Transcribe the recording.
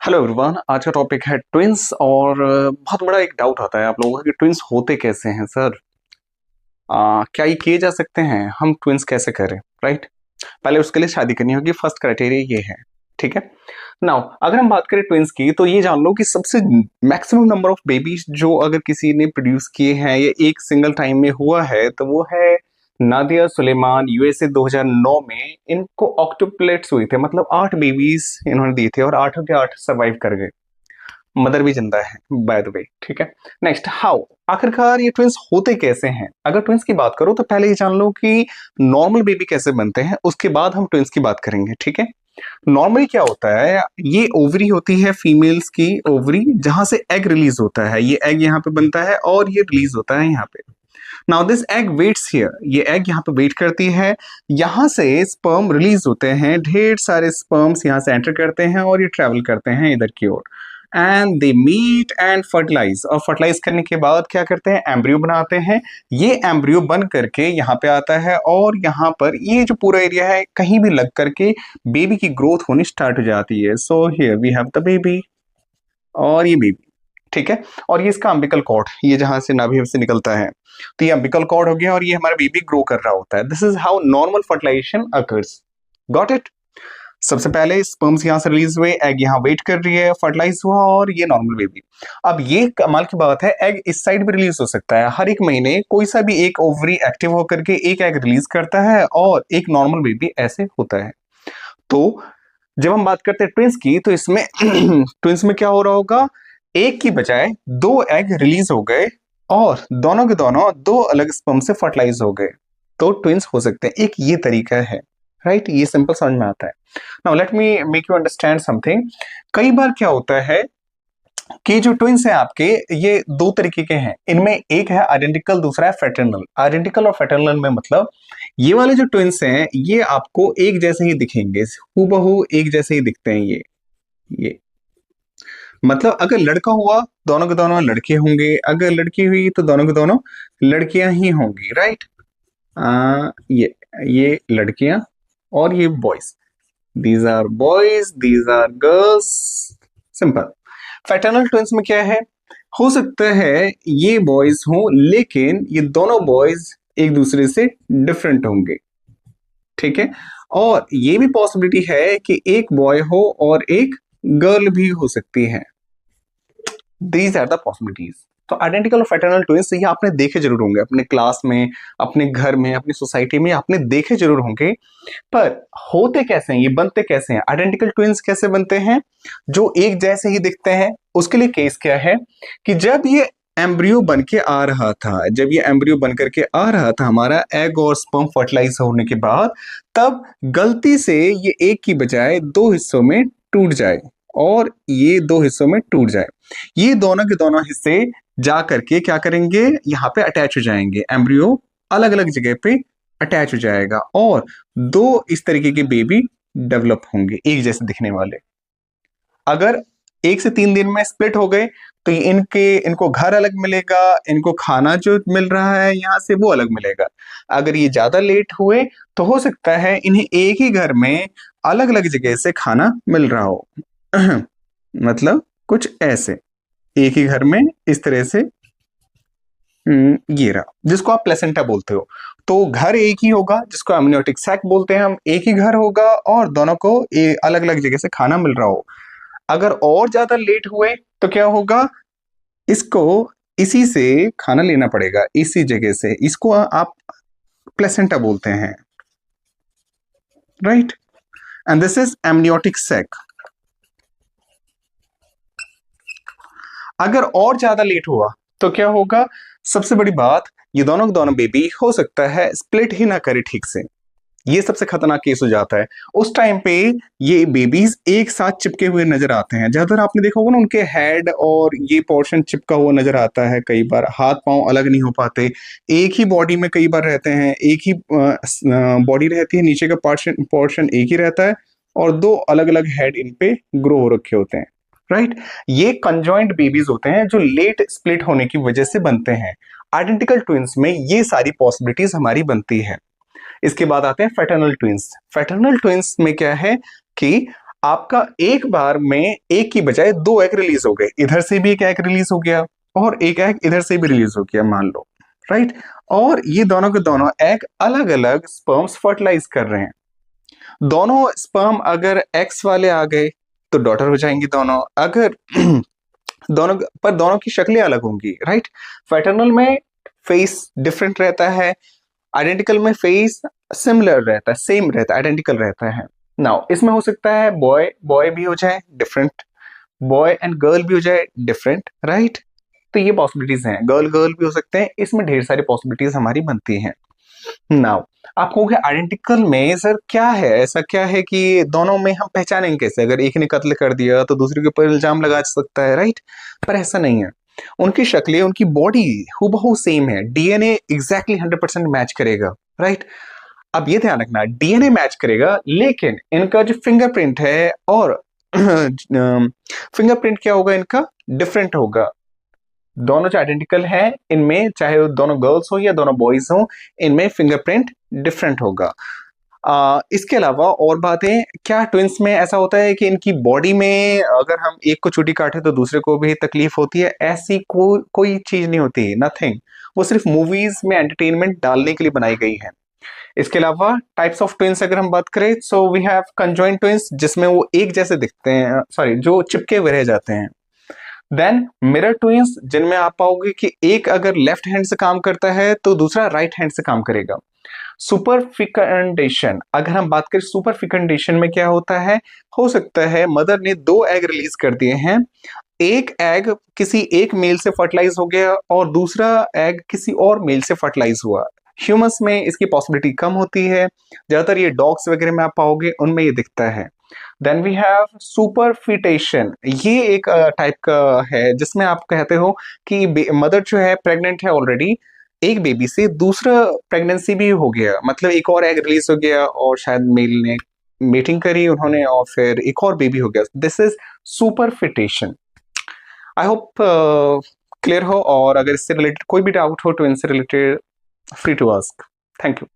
Hello everyone. आज का topic है ट्विंस और बहुत बड़ा एक डाउट आता है आप लोगों का कि ट्विंस होते कैसे हैं सर। क्या ये किए जा सकते हैं, हम ट्विंस कैसे करें, राइट। पहले उसके लिए शादी करनी होगी, फर्स्ट क्राइटेरिया ये है, ठीक है। नाउ अगर हम बात करें ट्विंस की तो ये जान लो कि सबसे मैक्सिमम नंबर ऑफ बेबीज जो अगर किसी ने प्रोड्यूस किए हैं या एक सिंगल टाइम में हुआ है तो वो है नादिया सुलेमान, यूएसए 2009 में। इनको ऑक्टोप्लेट्स हुए थे, मतलब 8 बेबीज इन्होंने दिए थे और 8 के 8 सर्वाइव कर गए। मदर भी जिंदा है बाय द वे, ठीक है। नेक्स्ट, हाउ, आखिरकार ये ट्विंस होते कैसे हैं। अगर ट्विंस की बात करो तो पहले ये जान लो कि नॉर्मल बेबी कैसे बनते हैं, उसके बाद हम ट्विंस की बात करेंगे, ठीक है। नॉर्मली क्या होता है, ये ओवरी होती है फीमेल्स की ओवरी, जहां से एग रिलीज होता है। ये एग यहाँ पे बनता है और ये रिलीज होता है यहाँ पे। Now this egg waits here, ये एग यहाँ पे वेट करती है। यहाँ से स्पर्म रिलीज होते हैं, ढेर सारे स्पर्म्स यहाँ से एंटर करते हैं और ये ट्रेवल करते हैं इधर की ओर and they meet and fertilize. और फर्टिलाइज करने के बाद क्या करते हैं, एम्ब्रियो बनाते हैं। ये एम्ब्रियो बन करके यहाँ पे आता है और यहाँ पर ये जो पूरा एरिया है कहीं भी लग करके बेबी की ग्रोथ होनी स्टार्ट हो जाती है। So here we have the baby और ये बेबी, ठीक है। और ये इसका अम्बिकल कॉर्ड, ये जहां से नाभि से निकलता है, तो ये अम्बिकल कॉर्ड हो गया और ये हमारा बेबी ग्रो कर रहा होता है। This is how normal fertilisation occurs. Got it. सबसे पहले स्पर्म्स यहाँ से रिलीज हुए, एग यहाँ वेट कर रही है, फर्टिलाइज हुआ और ये नॉर्मल बेबी। अब ये कमाल की बात है, एग इस साइड भी रिलीज हो सकता है। हर एक महीने कोई सा भी एक ओवरी एक्टिव होकर के एक एग रिलीज करता है और एक नॉर्मल बेबी ऐसे होता है। तो जब हम बात करते हैं ट्विंस की तो इसमें ट्विंस में क्या हो रहा होगा, एक की बजाय 2 एग रिलीज हो गए और दोनों के दोनों 2 अलग स्पर्म से फर्टिलाइज हो गए, तो ट्विंस हो सकते हैं। एक ये तरीका है, राइट। ये सिंपल समझ में आता है। Now let me make you understand something. कई बार क्या होता है कि जो ट्विंस हैं आपके, ये 2 तरीके के हैं। इनमें एक है आइडेंटिकल, दूसरा है फ्रेटर्नल। आइडेंटिकल और फ्रेटर्नल में मतलब ये वाले जो ट्विंस हैं ये आपको एक जैसे ही दिखेंगे, हूबहू एक जैसे ही दिखते हैं ये मतलब अगर लड़का हुआ दोनों के दोनों लड़के होंगे, अगर लड़की हुई तो दोनों के दोनों लड़कियां ही होंगी, राइट। ये लड़कियां और ये boys, these are boys, these are girls, simple. Fraternal twins में क्या है, हो सकता है ये बॉयज हों लेकिन ये दोनों बॉयज एक दूसरे से डिफरेंट होंगे, ठीक है। और ये भी पॉसिबिलिटी है कि एक बॉय हो और एक गर्ल भी हो सकती है। These are the possibilities. तो आइडेंटिकल और फ्रेटर्नल ट्विंस ये आपने देखे जरूर होंगे अपने क्लास में, अपने घर में, अपनी सोसाइटी में आपने देखे जरूर होंगे। पर होते कैसे हैं, ये बनते कैसे हैं, आइडेंटिकल ट्विंस कैसे बनते हैं जो एक जैसे ही दिखते हैं। उसके लिए केस क्या है कि जब ये एम्ब्रियो बन के आ रहा था, जब ये एम्ब्रियो बन करके आ रहा था हमारा एग और स्पर्म फर्टिलाइज होने के बाद, तब गलती से ये एक की बजाय 2 हिस्सों में टूट जाए और ये 2 हिस्सों में टूट जाए। ये दोनों के दोनों हिस्से जा करके क्या करेंगे, यहाँ पे अटैच हो जाएंगे। एम्ब्रियो अलग अलग जगह पे अटैच हो जाएगा और 2 इस तरीके के बेबी डेवलप होंगे एक जैसे दिखने वाले। अगर 1 से 3 दिन में स्प्लिट हो गए तो इनको घर अलग मिलेगा, इनको खाना जो मिल रहा है यहाँ से वो अलग मिलेगा। अगर ये ज्यादा लेट हुए तो हो सकता है इन्हें एक ही घर में अलग अलग जगह से खाना मिल रहा हो मतलब कुछ ऐसे एक ही घर में इस तरह से ये रहा, जिसको आप प्लेसेंटा बोलते हो। तो घर एक ही होगा जिसको एमनियोटिक सैक बोलते हैं हम, एक ही घर होगा और दोनों को अलग अलग जगह से खाना मिल रहा हो। अगर और ज्यादा लेट हुए तो क्या होगा, इसको इसी से खाना लेना पड़ेगा, इसी जगह से। इसको आप प्लेसेंटा बोलते हैं, right. And this is amniotic sac. अगर और ज्यादा लेट हुआ तो क्या होगा, सबसे बड़ी बात, ये दोनों दोनों बेबी हो सकता है स्प्लिट ही ना करे ठीक से। ये सबसे खतरनाक केस हो जाता है। उस टाइम पे ये बेबीज एक साथ चिपके हुए नजर आते हैं। ज्यादातर आपने देखा होगा ना, उनके हेड और ये पोर्शन चिपका हुआ नजर आता है। कई बार हाथ पांव अलग नहीं हो पाते, एक ही बॉडी में कई बार रहते हैं, एक ही बॉडी रहती है, नीचे का पोर्शन एक ही रहता है और 2 अलग अलग हेड इन पे ग्रो हो रखे होते हैं, राइट। ये कंजॉइंट बेबीज होते हैं जो लेट स्प्लिट होने की वजह से बनते हैं। आइडेंटिकल ट्विंस में ये सारी पॉसिबिलिटीज हमारी बनती है। इसके बाद आते हैं फ्रेटर्नल ट्विंस। फ्रेटर्नल ट्विंस में क्या है कि आपका एक बार में एक की बजाय दो एग रिलीज हो गए, इधर से भी एक एग रिलीज हो गया और एक एग इधर से भी रिलीज हो गया मान लो, राइट। और ये दोनों के दोनों एग अलग अलग स्पर्म्स फर्टिलाइज कर रहे हैं। दोनों स्पर्म अगर एक्स वाले आ गए तो डॉटर हो जाएंगी दोनों, अगर दोनों की शक्लें अलग होंगी, राइट। पैटर्नल में फेस डिफरेंट रहता है, आइडेंटिकल में फेस सिमिलर रहता है, सेम रहता है, आइडेंटिकल रहता है। नाउ इसमें हो सकता है बॉय बॉय भी हो जाए डिफरेंट, बॉय एंड गर्ल भी हो जाए डिफरेंट, राइट। तो ये पॉसिबिलिटीज हैं, गर्ल गर्ल भी हो सकते हैं, इसमें ढेर सारी पॉसिबिलिटीज हमारी बनती हैं। नाउ आप कहोगे आइडेंटिकल में सर क्या है, ऐसा क्या है कि दोनों में हम पहचानेंगे कैसे, अगर एक ने कत्ल कर दिया तो दूसरे के ऊपर इल्जाम लगा सकता है, राइट। पर ऐसा नहीं है, उनकी शक्लें उनकी बॉडी हूबहू सेम है, डीएनए एग्जैक्टली 100% मैच करेगा, राइट। अब ये ध्यान रखना डीएनए मैच करेगा लेकिन इनका जो फिंगरप्रिंट है और फिंगरप्रिंट क्या होगा इनका, डिफरेंट होगा। दोनों जो आइडेंटिकल हैं इनमें चाहे वो दोनों गर्ल्स हो या दोनों बॉयज हो, इनमें फिंगरप्रिंट डिफरेंट होगा। इसके अलावा और बातें क्या, ट्विंस में ऐसा होता है कि इनकी बॉडी में अगर हम एक को चूटी काटे तो दूसरे को भी तकलीफ होती है, ऐसी कोई चीज नहीं होती, नथिंग। वो सिर्फ मूवीज में एंटरटेनमेंट डालने के लिए बनाई गई है। इसके अलावा टाइप्स ऑफ ट्विंस अगर हम बात करें, so we have conjoined twins जिसमें वो एक जैसे दिखते हैं, सॉरी जो चिपके हुए रह जाते हैं। देन मिरर ट्विंस जिनमें आप पाओगे कि एक अगर लेफ्ट हैंड से काम करता है तो दूसरा राइट हैंड से काम करेगा। सुपर फिकंडेशन, अगर हम बात करें सुपर फिकंडेशन में क्या होता है, हो सकता है मदर ने दो एग रिलीज कर दिए हैं, एक एग किसी एक मेल से फर्टिलाइज हो गया और दूसरा एग किसी और मेल से फर्टिलाइज हुआ। ह्यूमंस में इसकी पॉसिबिलिटी कम होती है, ज्यादातर ये डॉग्स वगैरह में आप पाओगे उनमें ये दिखता है। देन वी हैव सुपरफिटेशन, ये एक टाइप का है जिसमें आप कहते हो कि मदर जो है प्रेग्नेंट है ऑलरेडी, एक बेबी से दूसरा प्रेगनेंसी भी हो गया, मतलब एक और एग रिलीज हो गया और शायद मेल ने मीटिंग करी उन्होंने और फिर एक और बेबी हो गया, this is superfetation. I hope clear हो, और अगर इससे रिलेटेड कोई भी डाउट हो तो इनसे related free to ask. Thank you.